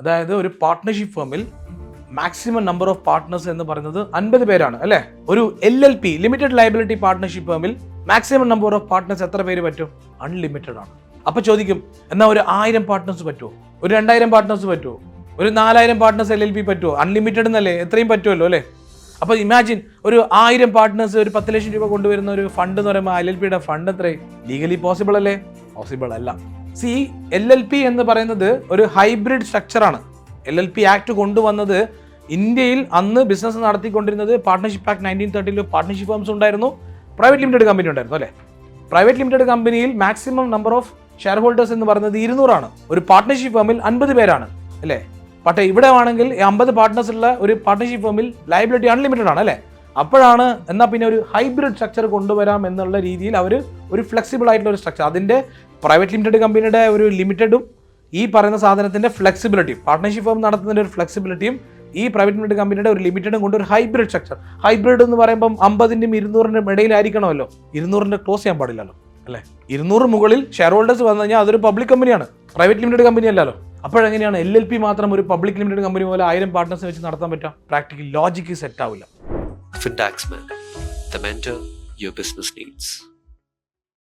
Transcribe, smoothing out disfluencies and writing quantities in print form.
അതായത് ഒരു പാർട്ട്ണർഷിപ്പ് ഫേമിൽ മാക്സിമം നമ്പർ ഓഫ് പാർട്ട്നേഴ്സ് എന്ന് പറയുന്നത് 50 പേരാണ് അല്ലേ. ഒരു LLP ലിമിറ്റഡ് ലയബിലിറ്റി പാർട്ട്ണർഷിപ്പ് ഫേമിൽ മാക്സിമം നമ്പർ ഓഫ് പാർട്ട്നേഴ്സ് എത്ര പേര് പറ്റും? അൺലിമിറ്റഡ് ആണ്. അപ്പോൾ ചോദിക്കും, എന്നാൽ ഒരു 1000 പാർട്ട്നേഴ്സ് പറ്റുമോ? ഒരു 2000 പാർട്ട്നേഴ്സ് പറ്റുമോ? ഒരു 4000 പാർട്ട്നേഴ്സ് LLP പറ്റുമോ? അൺലിമിറ്റഡ് എന്നല്ലേ, എത്രയും പറ്റുമല്ലോ അല്ലേ. അപ്പോൾ ഇമാജിൻ ഒരു 1000 പാർട്ട്നേഴ്സ് ഒരു 10 ലക്ഷം രൂപ കൊണ്ടുവരുന്ന ഒരു ഫണ്ട് എന്ന് പറയുമ്പോൾ LLPയുടെ ഫണ്ട് എത്രയും? ലീഗലി പോസിബിൾ അല്ലേ? പോസിബിൾ അല്ല. LLP എന്ന് പറയുന്നത് ഒരു ഹൈബ്രിഡ് സ്ട്രക്ചറാണ്. LLP ആക്ട് കൊണ്ടുവന്നത് ഇന്ത്യയിൽ അന്ന് ബിസിനസ് നടത്തിക്കൊണ്ടിരുന്നത് പാർട്ട്ണർഷിപ്പ് ആക്ട് 1930 പാർട്ട്ണർഷിപ്പ് ഫേംസ് ഉണ്ടായിരുന്നു, പ്രൈവറ്റ് ലിമിറ്റഡ് കമ്പനി ഉണ്ടായിരുന്നു അല്ലേ. പ്രൈവറ്റ് ലിമിറ്റഡ് കമ്പനിയിൽ maximum number of shareholders എന്ന് പറയുന്നത് 200 ആണ്. ഒരു പാർട്ട്ണർഷിപ്പ് ഫേമിൽ 50 പേരാണ് അല്ലേ. പക്ഷേ ഇവിടെ ആണെങ്കിൽ 50 പാർട്ട്നേഴ്സ് ഉള്ള ഒരു പാർട്ട്ണർഷിപ്പ് ഫേമിൽ ലയബിലിറ്റി അൺലിമിറ്റഡ് ആണ് അല്ലേ. അപ്പോഴാണ് എന്നാൽ പിന്നെ ഒരു ഹൈബ്രിഡ് സ്ട്രക്ചർ കൊണ്ടുവരാം എന്നുള്ള രീതിയിൽ അവർ ഒരു ഫ്ലെക്സിബിൾ ആയിട്ടുള്ള ഒരു സ്ട്രക്ചർ, അതിൻ്റെ പ്രൈവറ്റ് ലിമിറ്റഡ് കമ്പനിയുടെ ഒരു ലിമിറ്റഡും ഈ പറയുന്ന സാധനത്തിൻ്റെ ഫ്ലെക്സിബിലിറ്റിയും, പാർട്ട്ണർഷിപ്പ് ഫേം നടത്തുന്നതിൻ്റെ ഒരു ഫ്ലെക്സിബിലിറ്റിയും ഈ പ്രൈവറ്റ് ലിമിറ്റഡ് കമ്പനിയുടെ ഒരു ലിമിറ്റഡും കൊണ്ട് ഒരു ഹൈബ്രിഡ് സ്ട്രക്ചർ. ഹൈബ്രിഡ് എന്ന് പറയുമ്പം 50-നും 200-നും ഇടയിലായിരിക്കണമല്ലോ. 200-ന്റെ ക്ലോസ് ചെയ്യാൻ പാടില്ലല്ലോ അല്ലേ. 200 മുകളിൽ ഷെയർ ഹോൾഡേഴ്സ് വന്നു കഴിഞ്ഞാൽ അതൊരു പബ്ലിക് കമ്പനിയാണ്, പ്രൈവറ്റ് ലിമിറ്റഡ് കമ്പനി അല്ലല്ലോ. അപ്പോഴെങ്ങനെയാണ് LLP മാത്രം ഒരു പബ്ലിക് ലിമിറ്റഡ് കമ്പനി പോലെ 1000 പാർട്ട്നേഴ്സ് വെച്ച് നടത്താൻ പറ്റുക? പ്രാക്ടിക്കൽ ലോജിക്ക് സെറ്റ് ആവില്ല. Fintaxman, the mentor your business needs.